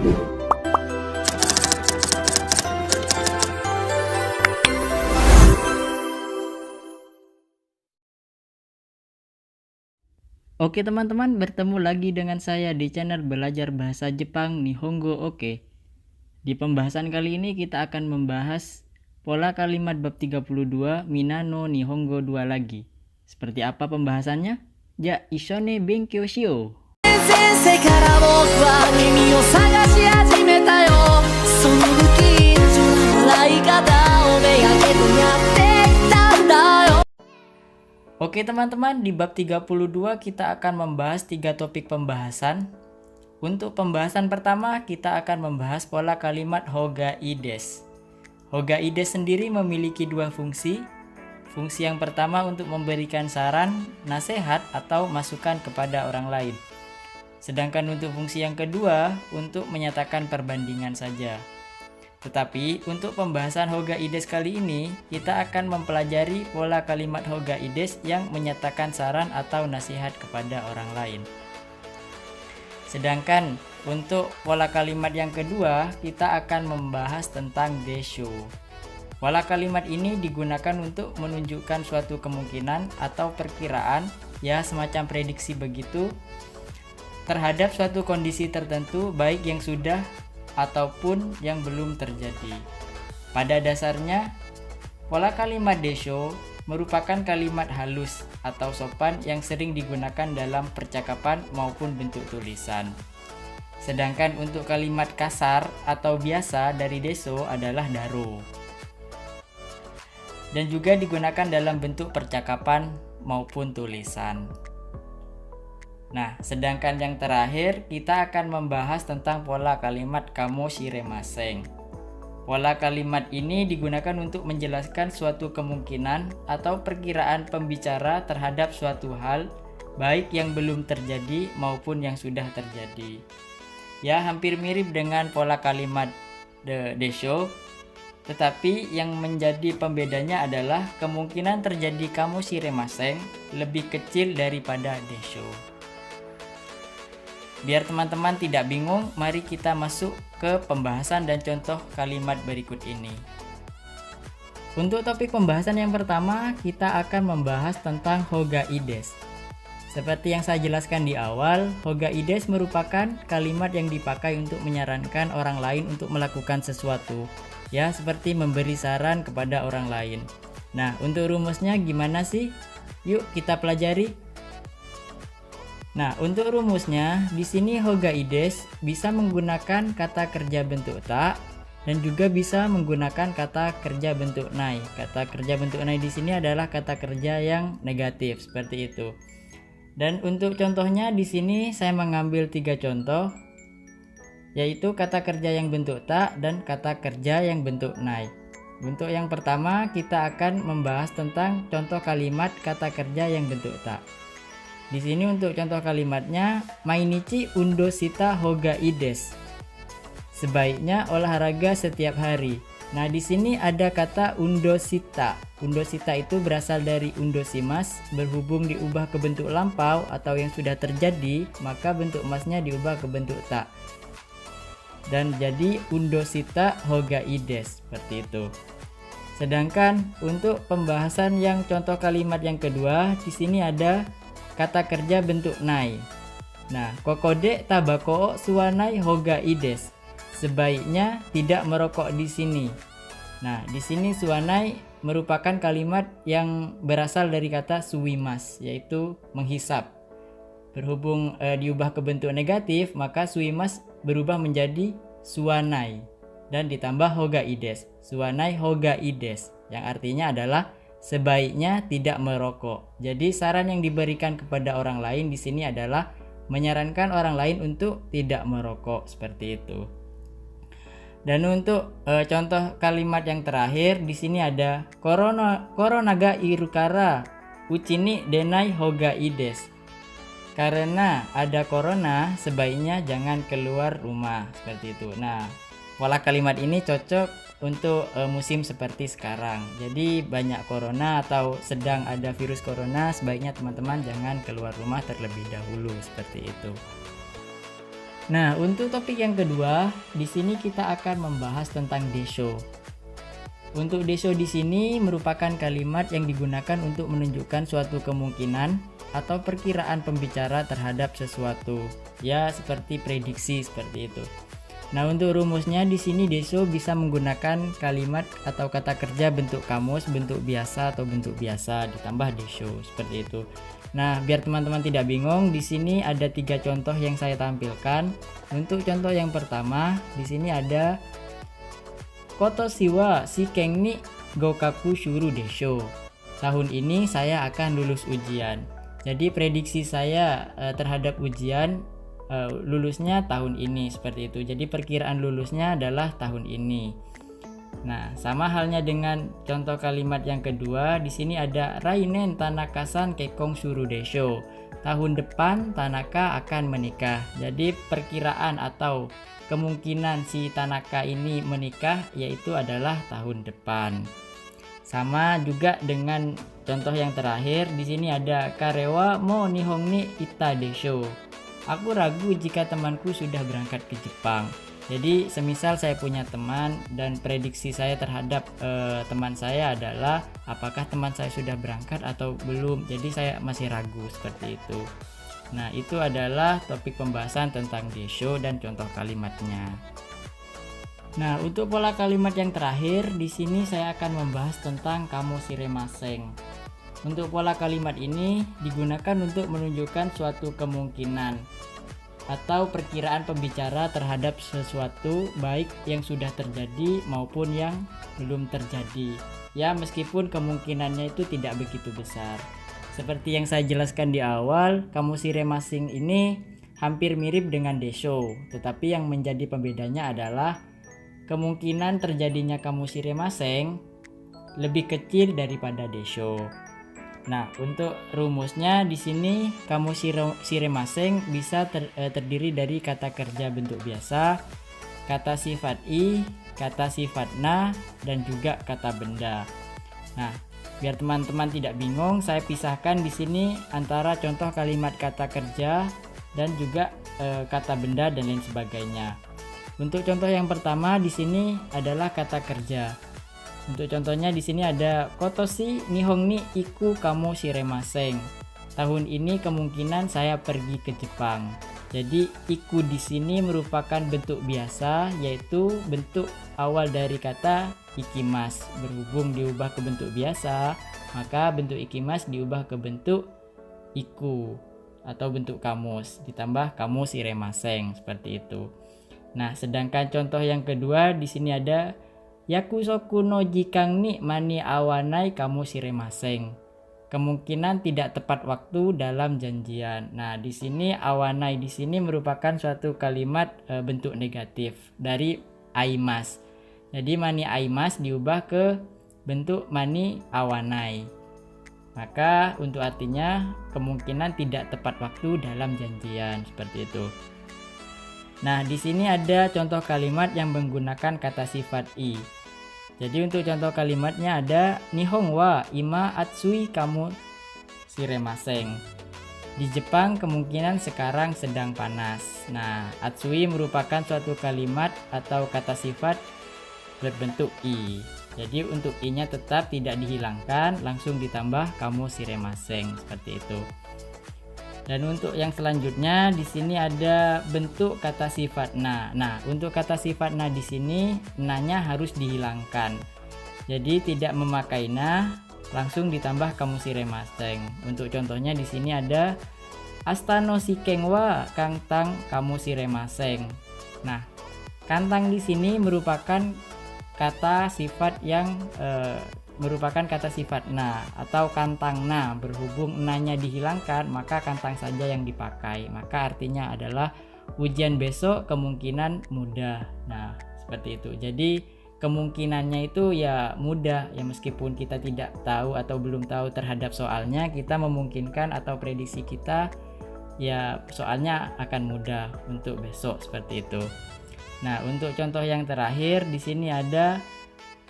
Oke teman-teman, bertemu lagi dengan saya di channel belajar bahasa Jepang Nihongo Oke. Di pembahasan kali ini kita akan membahas pola kalimat bab 32 Minano Nihongo 2 lagi. Seperti apa pembahasannya? Ja, ishone benkyou shiyou. Oke teman-teman, di bab 32 kita akan membahas 3 topik pembahasan. Untuk pembahasan pertama, kita akan membahas pola kalimat hoga ides. Hoga ides sendiri memiliki 2 fungsi. Fungsi yang pertama untuk memberikan saran, nasihat, atau masukan kepada orang lain. Sedangkan untuk fungsi yang kedua, untuk menyatakan perbandingan saja. Tetapi untuk pembahasan hoga ides kali ini, kita akan mempelajari pola kalimat hoga ides yang menyatakan saran atau nasihat kepada orang lain. Sedangkan untuk pola kalimat yang kedua, kita akan membahas tentang desho. Pola kalimat ini digunakan untuk menunjukkan suatu kemungkinan atau perkiraan, ya semacam prediksi begitu, terhadap suatu kondisi tertentu baik yang sudah ataupun yang belum terjadi. Pada dasarnya, pola kalimat desho merupakan kalimat halus atau sopan yang sering digunakan dalam percakapan maupun bentuk tulisan. Sedangkan untuk kalimat kasar atau biasa dari desho adalah daro. Dan juga digunakan dalam bentuk percakapan maupun tulisan. Nah, sedangkan yang terakhir kita akan membahas tentang pola kalimat kamoshiremasen. Pola kalimat ini digunakan untuk menjelaskan suatu kemungkinan atau perkiraan pembicara terhadap suatu hal, baik yang belum terjadi maupun yang sudah terjadi. Ya, hampir mirip dengan pola kalimat desho, tetapi yang menjadi pembedanya adalah kemungkinan terjadi kamoshiremasen lebih kecil daripada desho. Biar teman-teman tidak bingung, mari kita masuk ke pembahasan dan contoh kalimat berikut ini. Untuk topik pembahasan yang pertama, kita akan membahas tentang hoga ides. Seperti yang saya jelaskan di awal, hoga ides merupakan kalimat yang dipakai untuk menyarankan orang lain untuk melakukan sesuatu. Ya, seperti memberi saran kepada orang lain. Nah, untuk rumusnya gimana sih? Yuk kita pelajari. Nah, untuk rumusnya, di sini hoga ides bisa menggunakan kata kerja bentuk ta dan juga bisa menggunakan kata kerja bentuk nai. Kata kerja bentuk nai di sini adalah kata kerja yang negatif, seperti itu. Dan untuk contohnya di sini saya mengambil 3 contoh, yaitu kata kerja yang bentuk ta dan kata kerja yang bentuk nai. Untuk yang pertama, kita akan membahas tentang contoh kalimat kata kerja yang bentuk ta. Di sini untuk contoh kalimatnya, mainichi undo shita hoga ides. Sebaiknya olahraga setiap hari. Nah, di sini ada kata undo shita. Undo shita itu berasal dari undo shimas, berhubung diubah ke bentuk lampau atau yang sudah terjadi, maka bentuk masnya diubah ke bentuk ta. Dan jadi undo shita hoga ides, seperti itu. Sedangkan untuk pembahasan yang contoh kalimat yang kedua, di sini ada kata kerja bentuk nai. Nah, kokode tabako suwanai hoga ides. Sebaiknya tidak merokok di sini. Nah, di sini suwanai merupakan kalimat yang berasal dari kata suimas, yaitu menghisap. Berhubung diubah ke bentuk negatif, maka suimas berubah menjadi suwanai dan ditambah hoga ides. Suwanai hoga ides, yang artinya adalah sebaiknya tidak merokok. Jadi saran yang diberikan kepada orang lain di sini adalah menyarankan orang lain untuk tidak merokok, seperti itu. Dan untuk contoh kalimat yang terakhir di sini ada koronaga irukara uchini denai hoga ides. Karena ada corona, sebaiknya jangan keluar rumah, seperti itu. Nah, pola kalimat ini cocok untuk musim seperti sekarang. Jadi banyak corona atau sedang ada virus corona, sebaiknya teman-teman jangan keluar rumah terlebih dahulu, seperti itu. Nah, untuk topik yang kedua, di sini kita akan membahas tentang desho. Untuk desho di sini merupakan kalimat yang digunakan untuk menunjukkan suatu kemungkinan atau perkiraan pembicara terhadap sesuatu. Ya, seperti prediksi seperti itu. Nah, untuk rumusnya di sini desho bisa menggunakan kalimat atau kata kerja bentuk kamus, bentuk biasa atau bentuk biasa ditambah desho seperti itu. Nah, biar teman-teman tidak bingung, di sini ada 3 contoh yang saya tampilkan. Untuk contoh yang pertama, di sini ada Kotoshi wa shiken ni gokaku shuru desho. Tahun ini saya akan lulus ujian. Jadi prediksi saya terhadap ujian lulusnya tahun ini seperti itu. Jadi perkiraan lulusnya adalah tahun ini. Nah, sama halnya dengan contoh kalimat yang kedua, di sini ada Rainen Tanaka-san kekkon shuru desho. Tahun depan Tanaka akan menikah. Jadi perkiraan atau kemungkinan si Tanaka ini menikah yaitu adalah tahun depan. Sama juga dengan contoh yang terakhir, di sini ada Karewa mo Nihon ni ita desho. Aku ragu jika temanku sudah berangkat ke Jepang. Jadi semisal saya punya teman dan prediksi saya terhadap teman saya adalah apakah teman saya sudah berangkat atau belum. Jadi saya masih ragu seperti itu. Nah, itu adalah topik pembahasan tentang desho dan contoh kalimatnya. Nah, untuk pola kalimat yang terakhir di sini saya akan membahas tentang kamoshiremaseng. Untuk pola kalimat ini digunakan untuk menunjukkan suatu kemungkinan atau perkiraan pembicara terhadap sesuatu baik yang sudah terjadi maupun yang belum terjadi. Ya, meskipun kemungkinannya itu tidak begitu besar. Seperti yang saya jelaskan di awal, kamoshiremaseng ini hampir mirip dengan desho, tetapi yang menjadi pembedanya adalah kemungkinan terjadinya kamoshiremaseng lebih kecil daripada desho. Nah, untuk rumusnya di sini kamoshiremaseng bisa terdiri dari kata kerja bentuk biasa, kata sifat i, kata sifat na, dan juga kata benda. Nah, biar teman-teman tidak bingung, saya pisahkan di sini antara contoh kalimat kata kerja dan juga kata benda dan lain sebagainya. Untuk contoh yang pertama di sini adalah kata kerja. Untuk contohnya di sini ada Kotoshi Nihon ni iku kamoshiremaseng. Tahun ini kemungkinan saya pergi ke Jepang. Jadi iku di sini merupakan bentuk biasa, yaitu bentuk awal dari kata ikimas. Berhubung diubah ke bentuk biasa, maka bentuk ikimas diubah ke bentuk iku atau bentuk kamus ditambah kamoshiremaseng seperti itu. Nah, sedangkan contoh yang kedua di sini ada Yakusoku no jikan ni mani awanai kamoshiremaseng. Kemungkinan tidak tepat waktu dalam janjian. Nah, di sini awanai di sini merupakan suatu kalimat bentuk negatif dari aimas. Jadi mani aimas diubah ke bentuk mani awanai. Maka untuk artinya kemungkinan tidak tepat waktu dalam janjian seperti itu. Nah, di sini ada contoh kalimat yang menggunakan kata sifat i. Jadi untuk contoh kalimatnya ada Nihon wa ima atsui kamoshiremaseng. Di Jepang kemungkinan sekarang sedang panas. Nah, atsui merupakan suatu kalimat atau kata sifat berbentuk i. Jadi untuk i-nya tetap tidak dihilangkan, langsung ditambah kamoshiremaseng seperti itu. Dan untuk yang selanjutnya di sini ada bentuk kata sifat na. Nah, untuk kata sifat na di sini na-nya harus dihilangkan. Jadi tidak memakai na, langsung ditambah kamoshiremaseng. Untuk contohnya di sini ada Asta no shiken wa kantang kamoshiremaseng. Nah, kantang di sini merupakan kata sifat yang merupakan kata sifat na atau kantang na. Berhubung na-nya dihilangkan, maka kantang saja yang dipakai. Maka artinya adalah ujian besok kemungkinan mudah. Nah, seperti itu. Jadi kemungkinannya itu ya mudah, ya meskipun kita tidak tahu atau belum tahu terhadap soalnya, kita memungkinkan atau prediksi kita ya soalnya akan mudah untuk besok seperti itu. Nah, untuk contoh yang terakhir di sini ada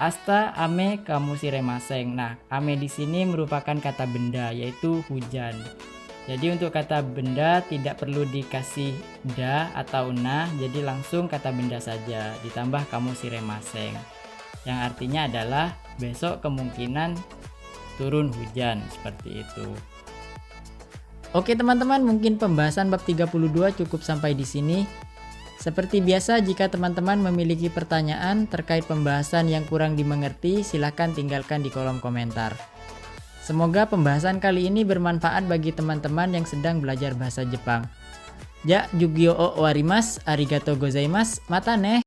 Asta ame kamoshiremaseng. Nah, ame di sini merupakan kata benda, yaitu hujan. Jadi untuk kata benda tidak perlu dikasih da atau na, jadi langsung kata benda saja ditambah kamu siremaseng, yang artinya adalah besok kemungkinan turun hujan, seperti itu. Oke teman-teman, mungkin pembahasan bab 32 cukup sampai di sini. Seperti biasa, jika teman-teman memiliki pertanyaan terkait pembahasan yang kurang dimengerti, silahkan tinggalkan di kolom komentar. Semoga pembahasan kali ini bermanfaat bagi teman-teman yang sedang belajar bahasa Jepang. Ja, jugyo o warimasu, arigatou gozaimasu, mata ne!